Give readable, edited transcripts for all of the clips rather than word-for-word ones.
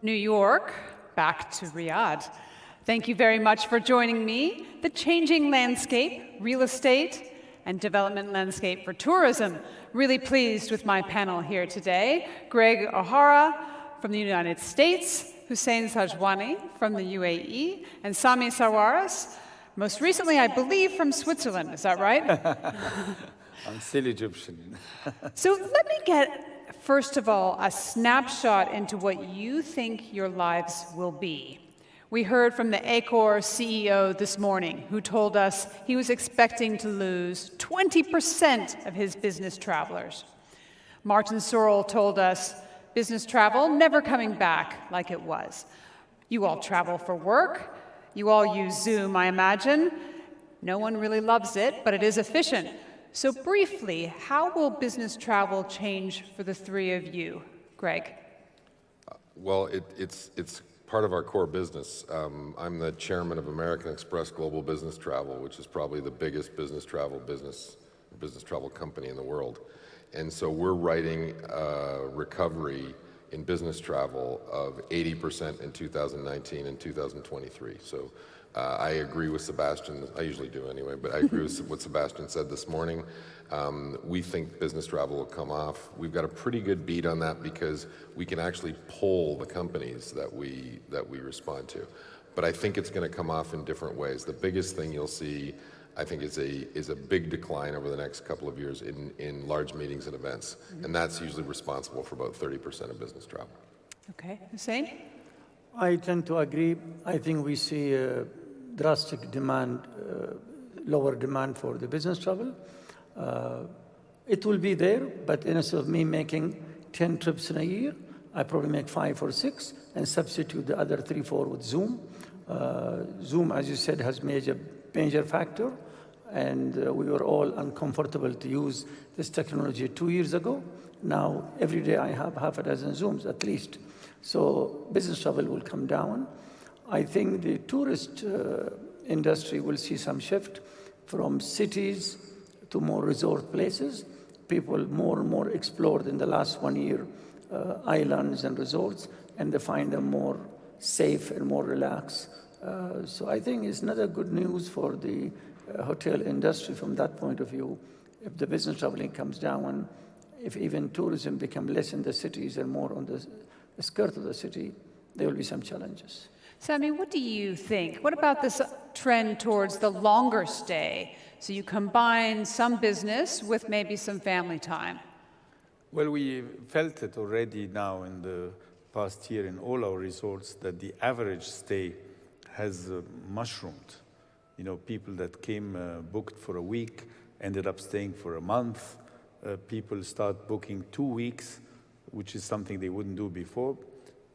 New York, back to Riyadh. Thank you very much for joining me. The changing landscape, real estate, and development landscape for tourism. Really pleased with my panel here today. Greg O'Hara from the United States, Hussain Sajwani from the UAE, and Sami Sawaris, most recently, I believe, from Switzerland. Is that right? I'm still Egyptian. So let me get, first of all, a snapshot into what you think your lives will be. We heard from the Accor CEO this morning, who told us he was expecting to lose 20% of his business travelers. Martin Sorrell told us business travel never coming back like it was. You all travel for work. You all use Zoom, I imagine. No one really loves it, but it is efficient. So briefly, how will business travel change for the three of you? Greg? Well, it's part of our core business. I'm the chairman of American Express Global Business Travel, which is probably the biggest business travel company in the world. And so we're writing a recovery in business travel of 80% in 2019 and 2023. So I agree with Sebastian, I usually do anyway, but I agree with what Sebastian said this morning. We think business travel will come off. We've got a pretty good beat on that because we can actually poll the companies that we respond to. But I think it's going to come off in different ways. The biggest thing you'll see, I think, is a big decline over the next couple of years in large meetings and events. And that's usually responsible for about 30% of business travel. Okay. Hussain? I tend to agree. I think we see a drastic demand, lower demand for the business travel. It will be there, but instead of me making 10 trips in a year, I probably make 5 or 6 and substitute the other 3, 4 with Zoom. Zoom, as you said, has major factor, and we were all uncomfortable to use this technology 2 years ago. Now, every day I have half a dozen Zooms at least. So business travel will come down. I think the tourist industry will see some shift from cities to more resort places. People more and more explored in the last 1 year islands and resorts, and they find them more safe and more relaxed. So I think it's another good news for the hotel industry from that point of view. If the business traveling comes down, if even tourism become less in the cities and more on the skirt of the city, there will be some challenges. Sami, what do you think? What about this trend towards the longer stay? So you combine some business with maybe some family time. Well, we felt it already now in the past year in all our resorts that the average stay has mushroomed. You know, people that came booked for a week ended up staying for a month. People start booking 2 weeks, which is something they wouldn't do before.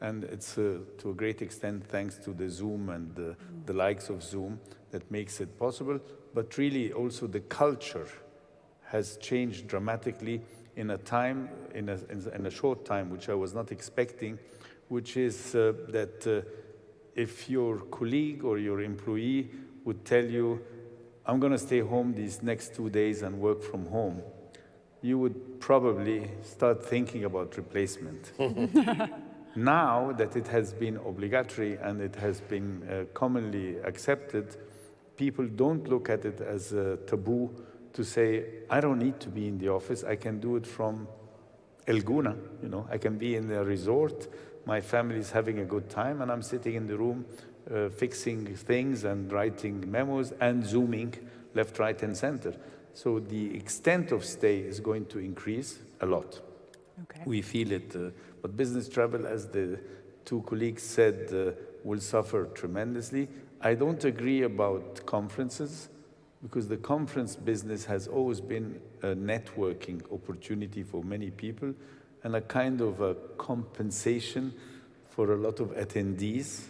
And it's to a great extent thanks to the Zoom and the likes of Zoom that makes it possible. But really also the culture has changed dramatically in a short time, which I was not expecting, which is that if your colleague or your employee would tell you, I'm going to stay home these next 2 days and work from home, you would probably start thinking about replacement. Now that it has been obligatory and it has been commonly accepted, people don't look at it as a taboo to say, I don't need to be in the office, I can do it from El Guna, you know, I can be in a resort, my family is having a good time, and I'm sitting in the room fixing things and writing memos and Zooming left, right, and center. So the extent of stay is going to increase a lot. Okay. We feel it, but business travel, as the 2 colleagues said, will suffer tremendously. I don't agree about conferences, because the conference business has always been a networking opportunity for many people and a kind of a compensation for a lot of attendees.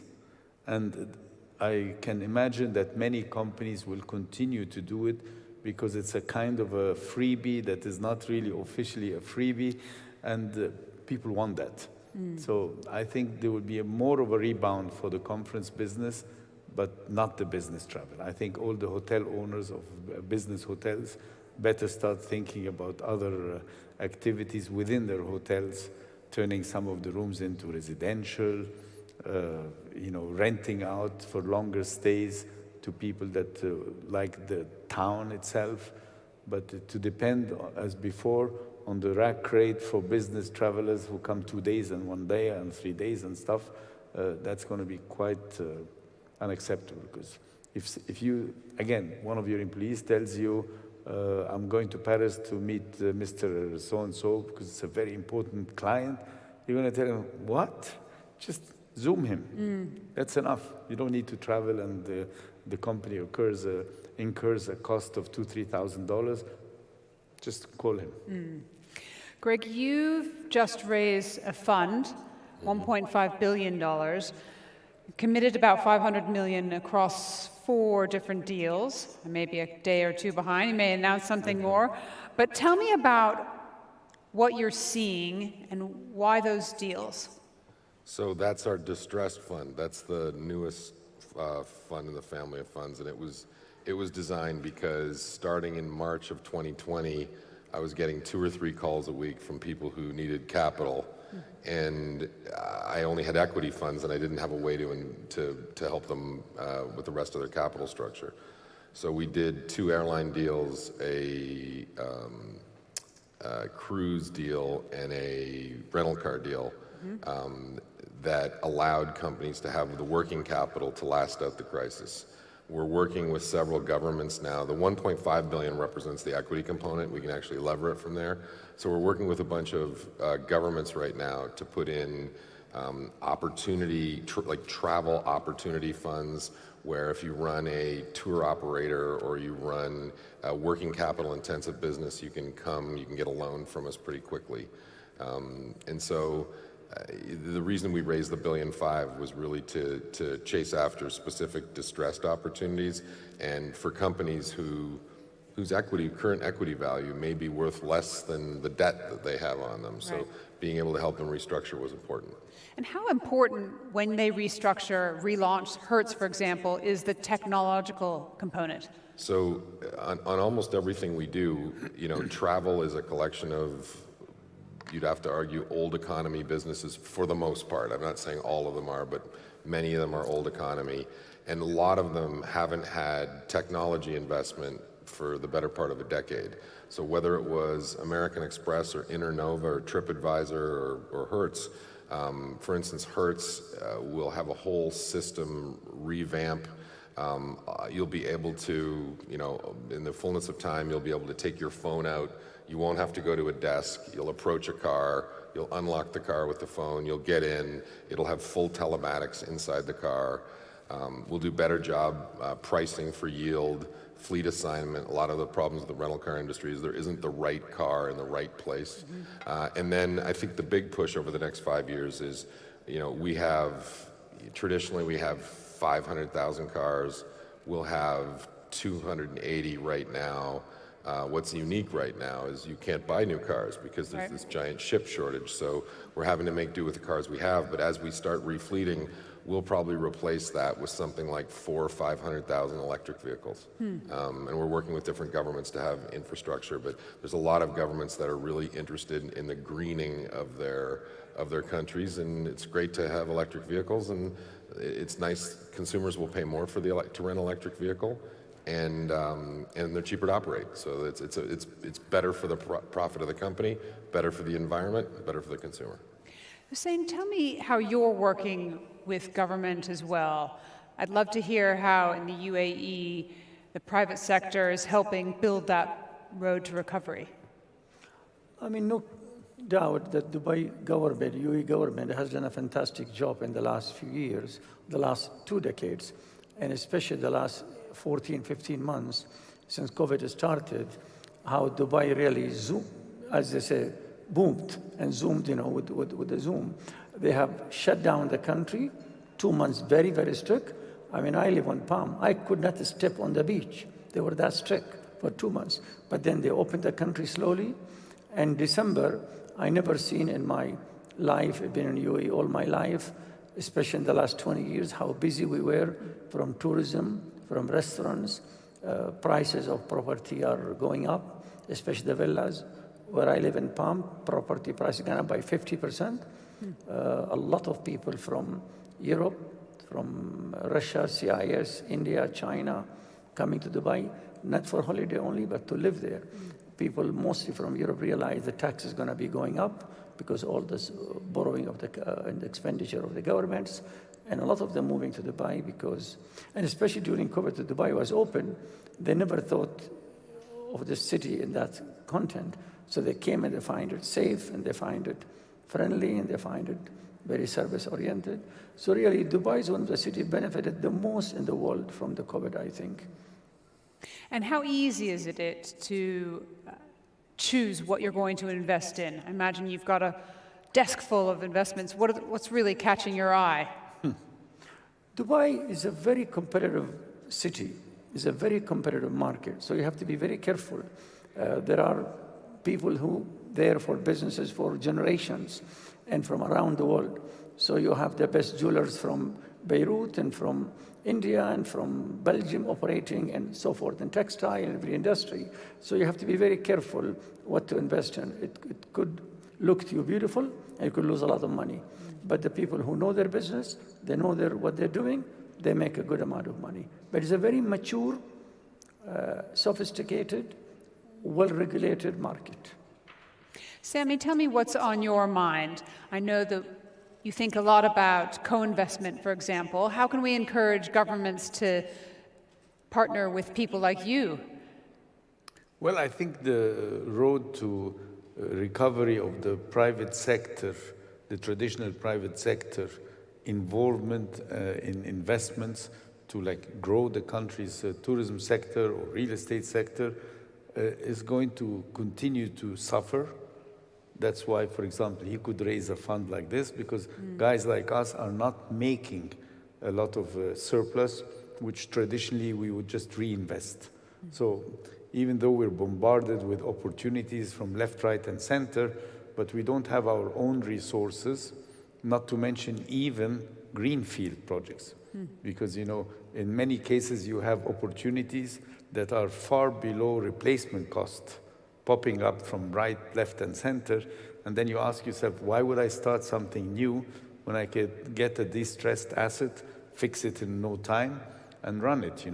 And I can imagine that many companies will continue to do it because it's a kind of a freebie that is not really officially a freebie, and people want that. So I think there will be more of a rebound for the conference business, but not the business travel. I think all the hotel owners of business hotels better start thinking about other activities within their hotels, turning some of the rooms into residential, renting out for longer stays to people that like the town itself, but to depend, as before, on the rack rate for business travelers who come 2 days and 1 day and 3 days and stuff, that's going to be quite unacceptable. Because if you, again, one of your employees tells you, I'm going to Paris to meet Mr. So-and-so because it's a very important client, you're going to tell him, what? Just Zoom him. That's enough. You don't need to travel, and the company incurs a cost of $2,000-3,000. Just call him. Greg, you've just raised a fund, $1.5 billion, committed about $500 million across 4 different deals. I may be a day or 2 behind. You may announce something more. But tell me about what you're seeing and why those deals. So that's our distressed fund. That's the newest fund in the family of funds, and it was designed because starting in March of 2020, I was getting 2 or 3 calls a week from people who needed capital, and I only had equity funds, and I didn't have a way to help them with the rest of their capital structure. So we did 2 airline deals, a cruise deal, and a rental car deal. That allowed companies to have the working capital to last out the crisis. We're working with several governments now. The $1.5 billion represents the equity component. We can actually lever it from there. So we're working with a bunch of governments right now to put in like travel opportunity funds, where if you run a tour operator or you run a working capital intensive business, you can get a loan from us pretty quickly. And so the reason we raised the $1.5 billion was really to chase after specific distressed opportunities, and for companies whose current equity value may be worth less than the debt that they have on them. So being able to help them restructure was important. And how important, when they restructure, relaunch Hertz, for example, is the technological component? So on almost everything we do, travel is a collection of, you'd have to argue, old economy businesses for the most part. I'm not saying all of them are, but many of them are old economy. And a lot of them haven't had technology investment for the better part of a decade. So whether it was American Express or Internova or TripAdvisor or Hertz, for instance, Hertz will have a whole system revamp. You'll be able to, in the fullness of time, you'll be able to take your phone out. You won't have to go to a desk. You'll approach a car. You'll unlock the car with the phone. You'll get in. It'll have full telematics inside the car. We'll do better job pricing for yield, fleet assignment. A lot of the problems with the rental car industry is there isn't the right car in the right place. And then I think the big push over the next 5 years is, traditionally we have 500,000 cars. We'll have 280 right now. What's unique right now is you can't buy new cars because there's this giant chip shortage. So we're having to make do with the cars we have. But as we start refleeting, we'll probably replace that with something like 400,000 or 500,000 electric vehicles. And we're working with different governments to have infrastructure. But there's a lot of governments that are really interested in the greening of their countries. And it's great to have electric vehicles. And it's nice. Consumers will pay more to rent an electric vehicle. And they're cheaper to operate. So it's better for the profit of the company, better for the environment, better for the consumer. Hussain, tell me how you're working with government as well. I'd love to hear how in the UAE the private sector is helping build that road to recovery. I mean, no doubt that Dubai government, UAE government, has done a fantastic job in the last few years, the last 2 decades, and especially the last 14, 15 months since COVID started, how Dubai really zoomed, as they say, boomed and zoomed, with the zoom. They have shut down the country, 2 months, very, very strict. I mean, I live on Palm. I could not step on the beach. They were that strict for 2 months. But then they opened the country slowly. And December, I never seen in my life, I've been in UAE all my life, especially in the last 20 years, how busy we were from tourism, from restaurants. Prices of property are going up, especially the villas. Where I live in Palm, property prices gone up by 50%. A lot of people from Europe, from Russia, CIS, India, China, coming to Dubai, not for holiday only, but to live there. People mostly from Europe realize the tax is going to be going up because all this borrowing of and the expenditure of the governments, and a lot of them moving to Dubai because, and especially during COVID, Dubai was open, they never thought of the city in that content. So they came and they find it safe, and they find it friendly, and they find it very service-oriented. So really, Dubai is one of the cities benefited the most in the world from the COVID, I think. And how easy is it to choose what you're going to invest in? I imagine you've got a desk full of investments. What's really catching your eye? Dubai is a very competitive city. It's a very competitive market. So you have to be very careful. There are people who there for businesses for generations and from around the world. So you have the best jewelers from Beirut and from India and from Belgium operating and so forth in textile and every industry. So you have to be very careful what to invest in. It could look to you beautiful and you could lose a lot of money. But the people who know their business, they know what they're doing, they make a good amount of money. But it's a very mature, sophisticated, well-regulated market. Sammy, tell me what's on your mind. I know that you think a lot about co-investment, for example. How can we encourage governments to partner with people like you? Well, I think the road to recovery of the private sector, the traditional private sector, involvement in investments to grow the country's tourism sector or real estate sector is going to continue to suffer. That's why, for example, he could raise a fund like this because guys like us are not making a lot of surplus, which traditionally we would just reinvest. So even though we're bombarded with opportunities from left, right, and center, but we don't have our own resources, not to mention even greenfield projects. Because, in many cases you have opportunities that are far below replacement cost, popping up from right, left, and center. And then you ask yourself, why would I start something new when I could get a distressed asset, fix it in no time, and run it?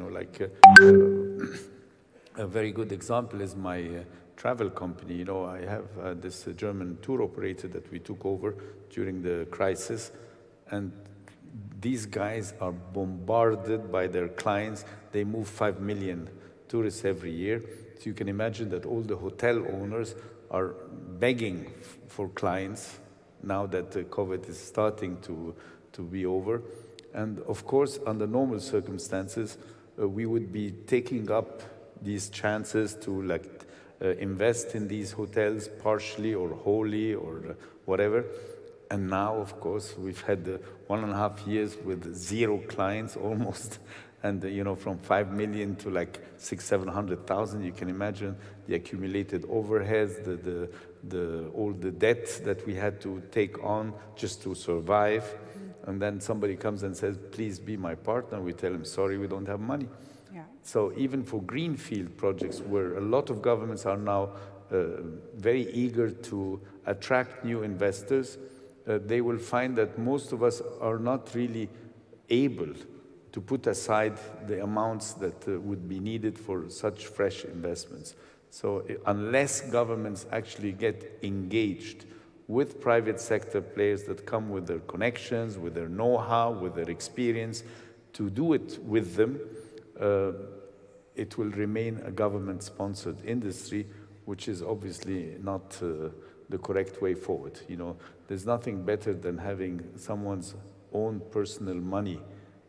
A very good example is my travel company. I have this German tour operator that we took over during the crisis, and these guys are bombarded by their clients. They move 5 million tourists every year. So you can imagine that all the hotel owners are begging for clients now that COVID is starting to be over. And of course, under normal circumstances, we would be taking up these chances to invest in these hotels partially or wholly or whatever. And now, of course, we've had 1.5 years with 0 clients almost. And, from 5 million to 600,000-700,000, you can imagine the accumulated overheads, all the debt that we had to take on just to survive. And then somebody comes and says, please be my partner. We tell him, sorry, we don't have money. Yeah. So even for greenfield projects, where a lot of governments are now very eager to attract new investors, they will find that most of us are not really able to put aside the amounts that would be needed for such fresh investments. So unless governments actually get engaged with private sector players that come with their connections, with their know-how, with their experience, to do it with them, it will remain a government-sponsored industry, which is obviously not the correct way forward. There's nothing better than having someone's own personal money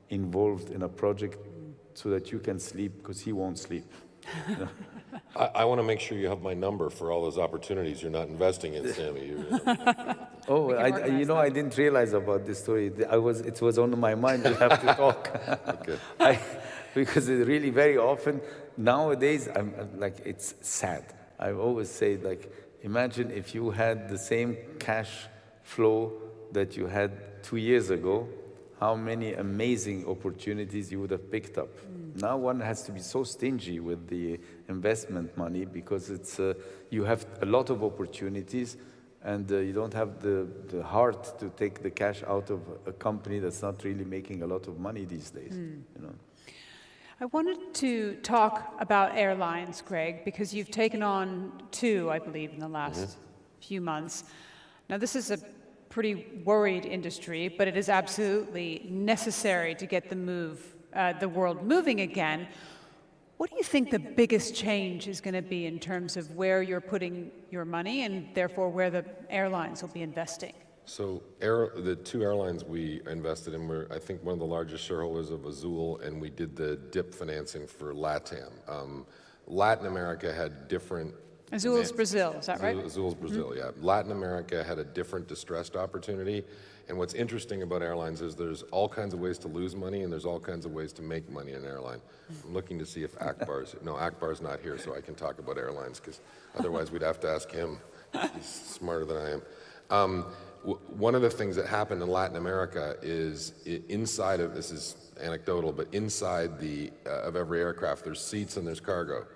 involved in a project so that you can sleep, because he won't sleep. I want to make sure you have my number for all those opportunities you're not investing in, Sammy. Oh, I didn't realize about this story. It was on my mind. We have to talk. Okay. Because it really very often nowadays, it's sad. I always say, imagine if you had the same cash flow that you had 2 years ago, how many amazing opportunities you would have picked up. Now one has to be so stingy with the investment money because you have a lot of opportunities, and you don't have the heart to take the cash out of a company that's not really making a lot of money these days. You know. I wanted to talk about airlines, Greg, because you've taken on 2, I believe, in the last few months. Now, this is a pretty worried industry, but it is absolutely necessary to get the world moving again. What do you think the biggest change is going to be in terms of where you're putting your money and therefore where the airlines will be investing? So the 2 airlines we invested in were, I think, one of the largest shareholders of Azul, and we did the DIP financing for LATAM. Latin America had different... Azul is Brazil, is that right? Azul's Brazil, yeah. Latin America had a different distressed opportunity. And what's interesting about airlines is there's all kinds of ways to lose money and there's all kinds of ways to make money in an airline. I'm looking to see if Akbar's not here so I can talk about airlines, because otherwise we'd have to ask him. He's smarter than I am. One of the things that happened in Latin America is inside of, this is anecdotal, but inside of every aircraft there's seats and there's cargo.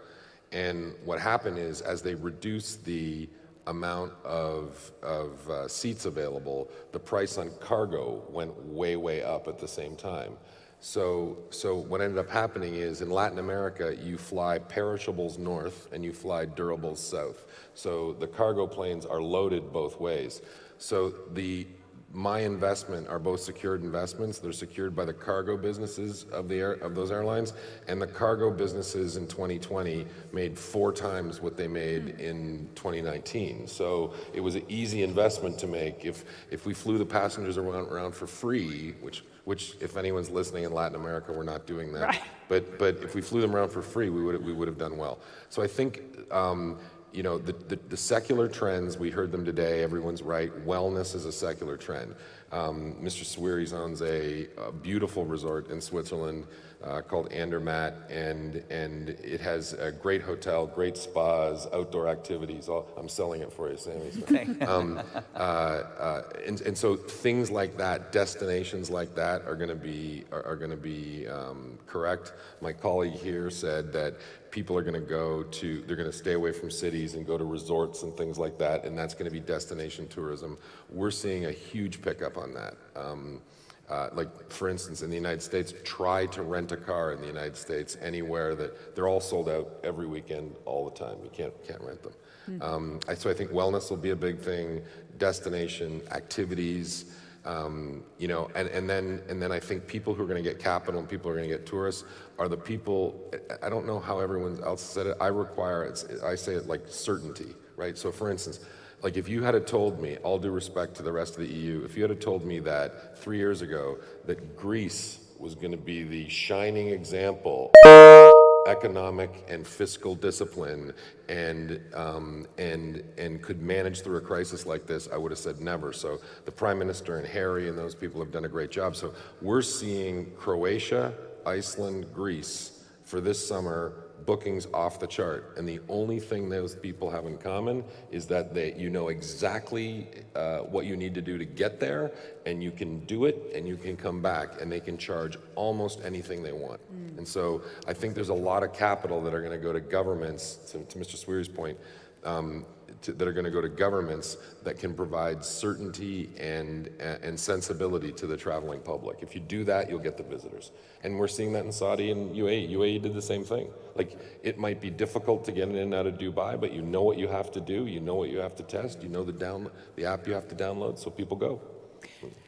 And what happened is, as they reduced the amount of seats available, the price on cargo went way, way up at the same time. So what ended up happening is, in Latin America, you fly perishables north and you fly durables south. So the cargo planes are loaded both ways. So my investment are both secured investments. They're secured by the cargo businesses of those airlines, and the cargo businesses in 2020 made 4 times what they made in 2019. So it was an easy investment to make. If we flew the passengers around for free, which if anyone's listening in Latin America, we're not doing that. Right. But if we flew them around for free, we would have done well. So I think. You know, the secular trends, we heard them today, everyone's right. Wellness is a secular trend. Mr. Sajwani owns a beautiful resort in Switzerland called Andermatt, and it has a great hotel, great spas, outdoor activities. I'm selling it for you, Sammy. And so things like that, destinations like that are going to be correct. My colleague here said that people are going to they're going to stay away from cities and go to resorts and things like that, and that's going to be destination tourism. We're seeing a huge pickup on that. Like, for instance, in the United States, try to rent a car in the United States anywhere that they're all sold out every weekend, all the time. You can't rent them. So I think wellness will be a big thing, destination, activities, you know, and then I think people who are going to get capital and people who are going to get tourists are the people. I don't know how everyone else said it. I say it like certainty, right? So for instance, like, if you had told me, all due respect to the rest of the EU, if you had told me that 3 years ago that Greece was going to be the shining example of economic and fiscal discipline and could manage through a crisis like this, I would have said never. So the Prime Minister and Harry and those people have done a great job. So we're seeing Croatia, Iceland, Greece for this summer, bookings off the chart, and the only thing those people have in common is that you know exactly what you need to do to get there, and you can do it, and you can come back, and they can charge almost anything they want. And so I think there's a lot of capital that are going to go to governments, to Mr. Sajwani's point, that are going to go to governments that can provide certainty and sensibility to the traveling public. If you do that, you'll get the visitors. And we're seeing that in Saudi and UAE. UAE did the same thing. Like, it might be difficult to get in and out of Dubai, but you know what you have to do, you know what you have to test, you know the app you have to download, so people go.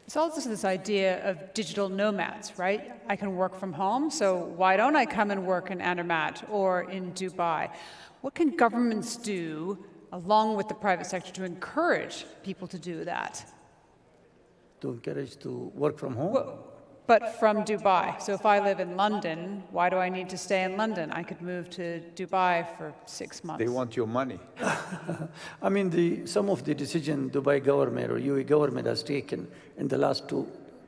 It's also this idea of digital nomads, right? I can work from home, so why don't I come and work in Andermatt or in Dubai? What can governments do along with the private sector to encourage people to do that? To encourage to work from home? Well, but from Dubai. So if I live in London, why do I need to stay in London? I could move to Dubai for 6 months. They want your money. I mean, some of the decision Dubai government or UAE government has taken in the last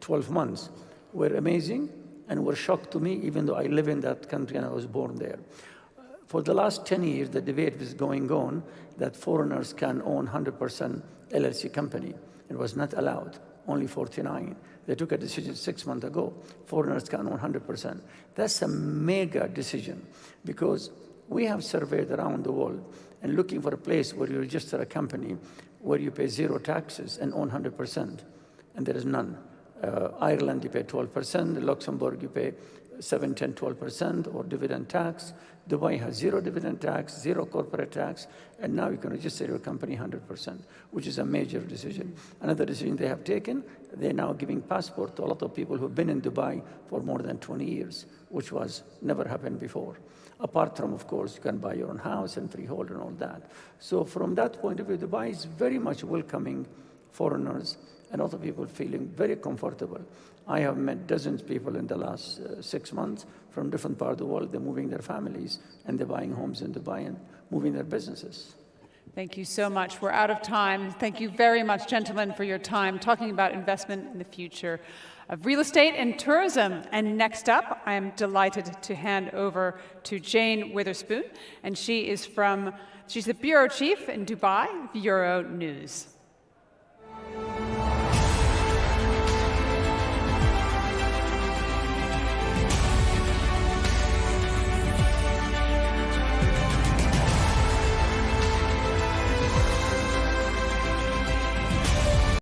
12 months were amazing and were shocked to me, even though I live in that country and I was born there. For the last 10 years, the debate was going on that foreigners can own 100% LLC company. It was not allowed, only 49. They took a decision 6 months ago. Foreigners can own 100%. That's a mega decision, because we have surveyed around the world and looking for a place where you register a company where you pay zero taxes and own 100%, and there is none. Ireland, you pay 12%. Luxembourg, you pay 7, 10, 12%, or dividend tax. Dubai has zero dividend tax, zero corporate tax, and now you can register your company 100%, which is a major decision. Another decision they have taken, they're now giving passport to a lot of people who've been in Dubai for more than 20 years, which was never happened before. Apart from, of course, you can buy your own house and freehold and all that. So from that point of view, Dubai is very much welcoming foreigners, and a lot of people feeling very comfortable. I have met dozens of people in the last 6 months from different parts of the world. They're moving their families, and they're buying homes in Dubai and moving their businesses. Thank you so much. We're out of time. Thank you very much, gentlemen, for your time talking about investment in the future of real estate and tourism. And next up, I am delighted to hand over to Jane Witherspoon, and she's the bureau chief in Dubai Bureau News.